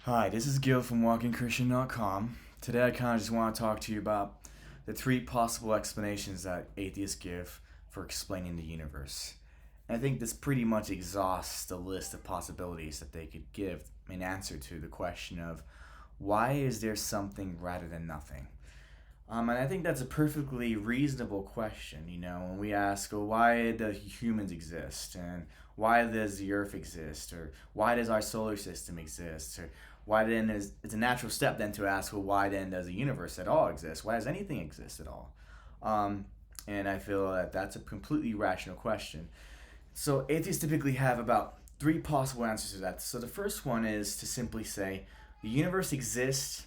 Hi, this is Gil from WalkingChristian.com. Today I kind of just want to talk to you about the three possible explanations that atheists give for explaining the universe. And I think this pretty much exhausts the list of possibilities that they could give in answer to the question of why is there something rather than nothing? And I think that's a perfectly reasonable question, when we ask, well, why do humans exist? And why does the Earth exist? Or why does our solar system exist? Or why then is it's a natural step then to ask, well, why then does the universe at all exist? Why does anything exist at all? Um, and I feel that that's a completely rational question. So atheists typically have about three possible answers to that. So the first one is to simply say, the universe exists,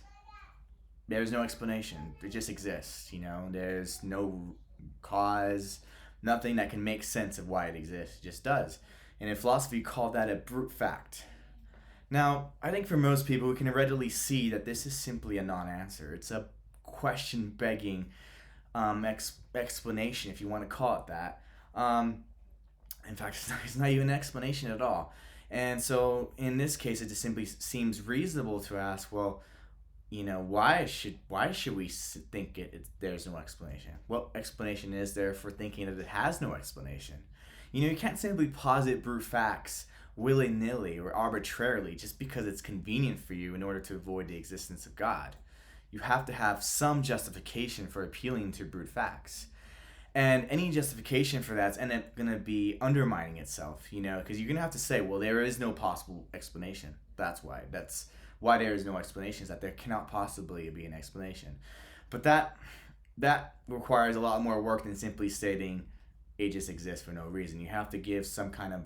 there's no explanation. It just exists, There's no cause, nothing that can make sense of why it exists. It just does. And in philosophy, you call that a brute fact. Now, I think for most people, we can readily see that this is simply a non answer. It's a question begging explanation, if you want to call it that. In fact, it's not even an explanation at all. And so, in this case, it just simply seems reasonable to ask, well, why should we think there's no explanation? What explanation is there for thinking that it has no explanation? You can't simply posit brute facts willy-nilly or arbitrarily just because it's convenient for you in order to avoid the existence of God. You have to have some justification for appealing to brute facts. And any justification for that's going to be undermining itself, because you're going to have to say, well, there is no possible explanation. That's why there is no explanation, is that there cannot possibly be an explanation. But that requires a lot more work than simply stating it just exists for no reason. You have to give some kind of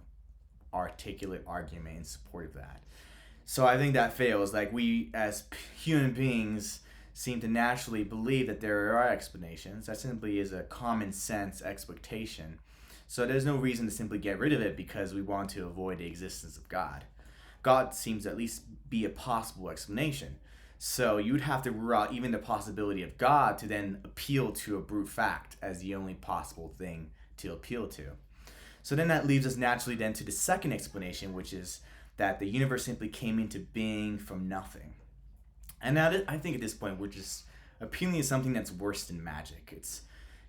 articulate argument in support of that. So I think that fails. Like, we as human beings seem to naturally believe that there are explanations. That simply is a common sense expectation. So there's no reason to simply get rid of it because we want to avoid the existence of God. God seems to at least be a possible explanation. So you'd have to rule out even the possibility of God to then appeal to a brute fact as the only possible thing to appeal to. So then that leaves us naturally then to the second explanation, which is that the universe simply came into being from nothing. And now I think at this point we're just appealing to something that's worse than magic.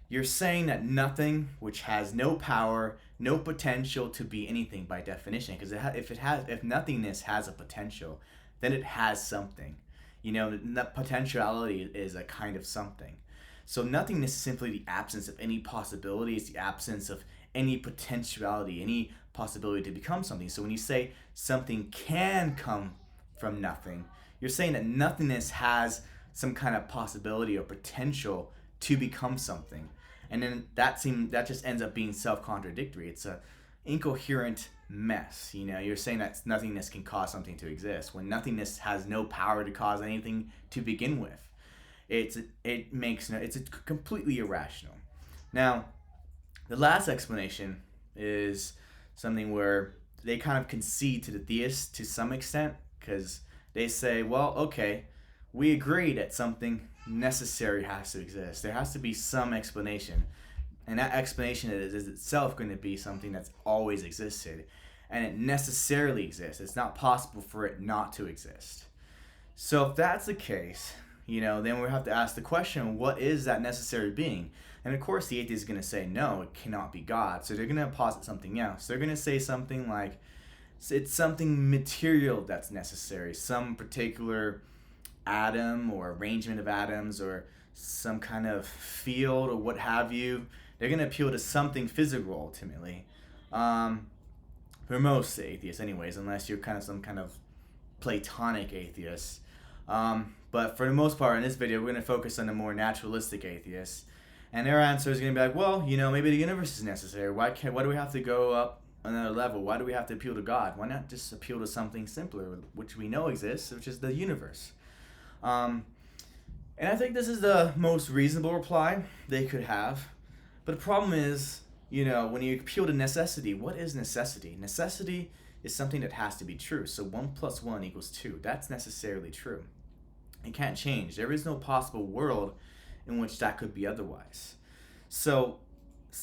You're saying that nothing, which has no power, no potential to be anything by definition, because if nothingness has a potential, then it has something. That potentiality is a kind of something. So nothingness is simply the absence of any possibility. It's the absence of any potentiality, any possibility to become something. So when you say something can come from nothing, you're saying that nothingness has some kind of possibility or potential to become something. And then that just ends up being self-contradictory. It's a incoherent mess. You're saying that nothingness can cause something to exist when nothingness has no power to cause anything to begin with. It's completely irrational. Now, the last explanation is something where they kind of concede to the theists to some extent, because they say, well, okay, we agree that something necessary has to exist. There has to be some explanation. And that explanation is itself going to be something that's always existed. And it necessarily exists. It's not possible for it not to exist. So if that's the case, then we have to ask the question, what is that necessary being? And of course the atheist is going to say, no, it cannot be God. So they're going to posit something else. They're going to say something like, it's something material that's necessary. Some particular atom or arrangement of atoms or some kind of field or what have you. They're going to appeal to something physical ultimately. For most atheists anyways, unless you're kind of some kind of Platonic atheist. But for the most part in this video, we're going to focus on the more naturalistic atheists. And their answer is going to be like, well, maybe the universe is necessary. Why do we have to go up another level? Why do we have to appeal to God? Why not just appeal to something simpler, which we know exists, which is the universe? And I think this is the most reasonable reply they could have. But the problem is, when you appeal to necessity, what is necessity? Necessity is something that has to be true. So 1 + 1 = 2. That's necessarily true. It can't change. There is no possible world in which that could be otherwise. So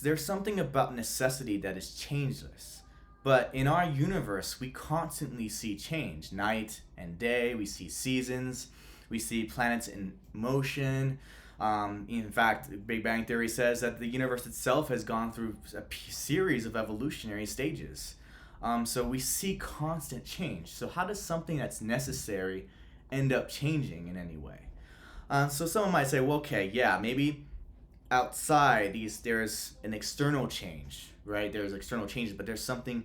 there's something about necessity that is changeless. But in our universe, we constantly see change. Night and day, we see seasons, we see planets in motion. In fact, Big Bang Theory says that the universe itself has gone through a series of evolutionary stages. So we see constant change. So how does something that's necessary end up changing in any way? So someone might say, well, okay, yeah, maybe outside there's an external change, right? There's external changes, but there's something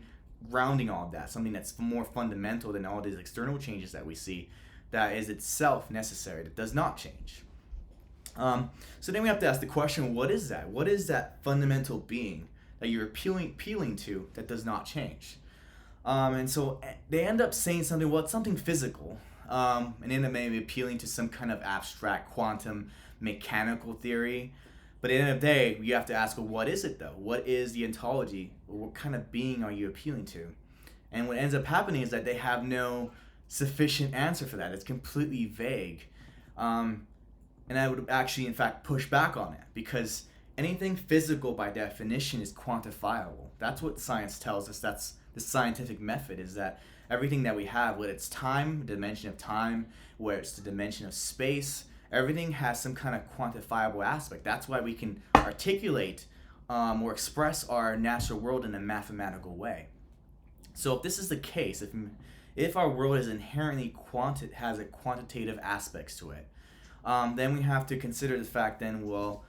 grounding all of that, something that's more fundamental than all these external changes that we see, that is itself necessary, that does not change. So then we have to ask the question, what is that? What is that fundamental being that you're appealing to that does not change? And so they end up saying something, well, it's something physical, and end up maybe appealing to some kind of abstract quantum mechanical theory. But at the end of the day, you have to ask, well, what is it though? What is the ontology? Or what kind of being are you appealing to? And what ends up happening is that they have no sufficient answer for that. It's completely vague. And I would actually, in fact, push back on it, because anything physical by definition is quantifiable. That's what science tells us. That's the scientific method, is that everything that we have, whether it's time, the dimension of time, whether it's the dimension of space, everything has some kind of quantifiable aspect. That's why we can articulate or express our natural world in a mathematical way. So if this is the case, if our world is inherently has a quantitative aspects to it, then we have to consider the fact then, well,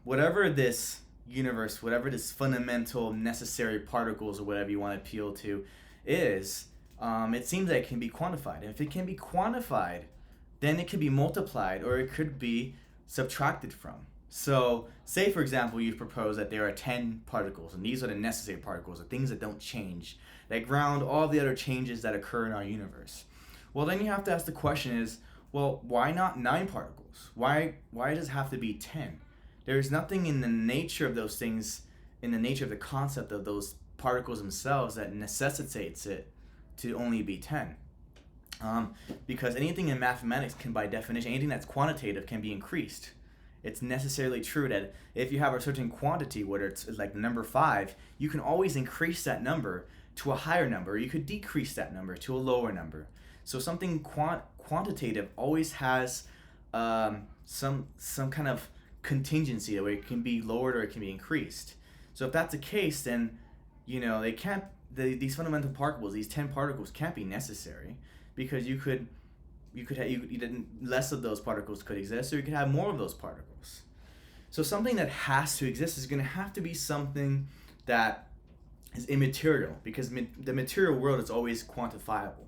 whatever this universe, whatever this fundamental necessary particles or whatever you want to appeal to is, it seems like it can be quantified. And if it can be quantified, then it could be multiplied or it could be subtracted from. So say, for example, you propose that there are 10 particles, and these are the necessary particles, the things that don't change, that ground all the other changes that occur in our universe. Well, then you have to ask the question is, well, why not 9 particles? Why does it have to be 10? There's nothing in the nature of those things, in the nature of the concept of those particles themselves, that necessitates it to only be 10. Because anything in mathematics can, by definition, anything that's quantitative can be increased. It's necessarily true that if you have a certain quantity, whether it's like the number 5, you can always increase that number to a higher number. You could decrease that number to a lower number. So something quantitative always has some kind of contingency where it can be lowered or it can be increased. So if that's the case, then they can't. These fundamental particles, these 10 particles, can't be necessary, because you could less of those particles could exist, or you could have more of those particles. So something that has to exist is going to have to be something that is immaterial, because the material world is always quantifiable,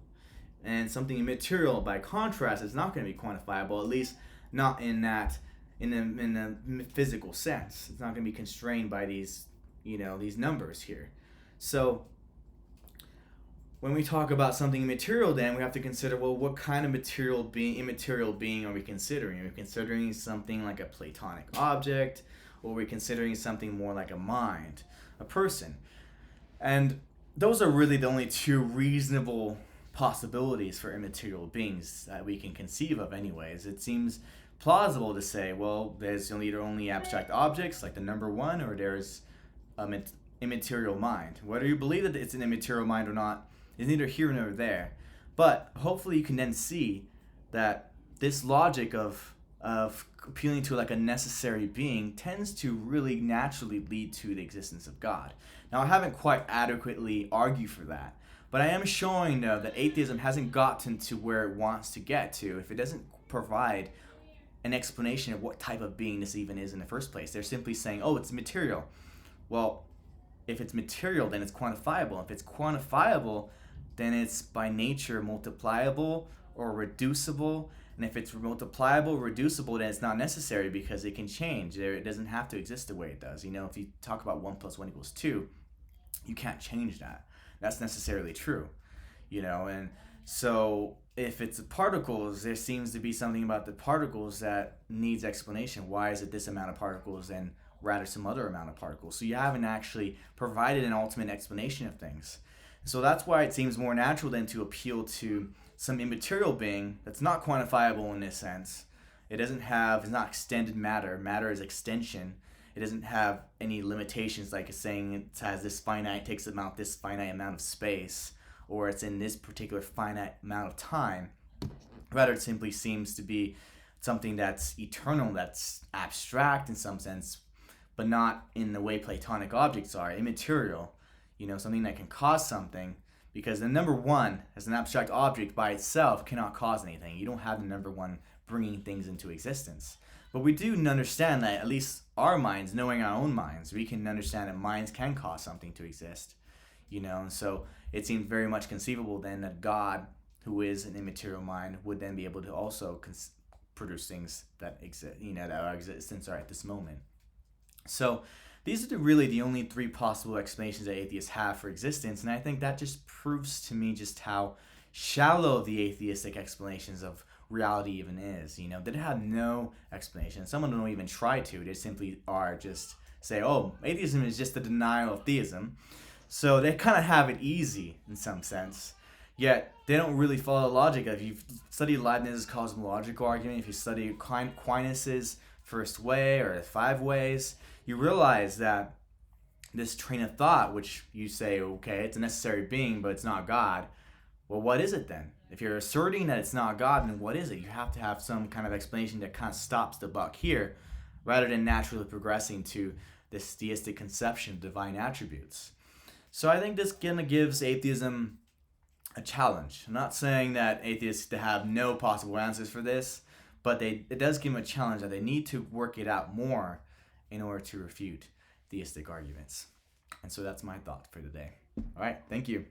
and something immaterial, by contrast, is not going to be quantifiable, at least not in the physical sense. It's not going to be constrained by these numbers here. So when we talk about something immaterial, then we have to consider, well, what kind of immaterial being are we considering? Are we considering something like a Platonic object, or are we considering something more like a mind, a person? And those are really the only 2 reasonable possibilities for immaterial beings that we can conceive of anyways. It seems plausible to say, well, there's either only abstract objects like the number 1, or there's an immaterial mind. Whether you believe that it's an immaterial mind or not is neither here nor there. But hopefully you can then see that this logic of appealing to like a necessary being tends to really naturally lead to the existence of God. Now, I haven't quite adequately argued for that, but I am showing that atheism hasn't gotten to where it wants to get to if it doesn't provide an explanation of what type of being this even is in the first place. They're simply saying, oh, it's material. Well, if it's material, then it's quantifiable. If it's quantifiable, then it's by nature multipliable or reducible. And if it's multipliable, reducible, then it's not necessary, because it can change. It doesn't have to exist the way it does. If you talk about 1 + 1 = 2, you can't change that. That's necessarily true. And so if it's particles, there seems to be something about the particles that needs explanation. Why is it this amount of particles and rather some other amount of particles? So you haven't actually provided an ultimate explanation of things. So that's why it seems more natural then to appeal to some immaterial being that's not quantifiable in this sense. It's not extended matter. Matter is extension. It doesn't have any limitations like it's saying it has this finite amount of space, or it's in this particular finite amount of time. Rather, it simply seems to be something that's eternal, that's abstract in some sense, but not in the way Platonic objects are, immaterial. Something that can cause something, because the number one, as an abstract object by itself, cannot cause anything. You don't have the number one bringing things into existence. But we do understand that, at least our minds, knowing our own minds, we can understand that minds can cause something to exist. And so it seems very much conceivable then that God, who is an immaterial mind, would then be able to also produce things that exist, that our existence are at this moment. So these are really the only three possible explanations that atheists have for existence, and I think that just proves to me just how shallow the atheistic explanations of reality even is. They have no explanation. Some of them don't even try to. They simply are just say, oh, atheism is just the denial of theism. So they kind of have it easy in some sense. Yet they don't really follow logic. If you study Leibniz's cosmological argument, if you study Aquinas' first way or the five ways, you realize that this train of thought, which you say, okay, it's a necessary being, but it's not God. Well, what is it then? If you're asserting that it's not God, then what is it? You have to have some kind of explanation that kind of stops the buck here, rather than naturally progressing to this theistic conception of divine attributes. So I think this kind of gives atheism a challenge. I'm not saying that atheists have no possible answers for this, but it does give them a challenge that they need to work it out more in order to refute theistic arguments. And so that's my thought for today. All right, thank you.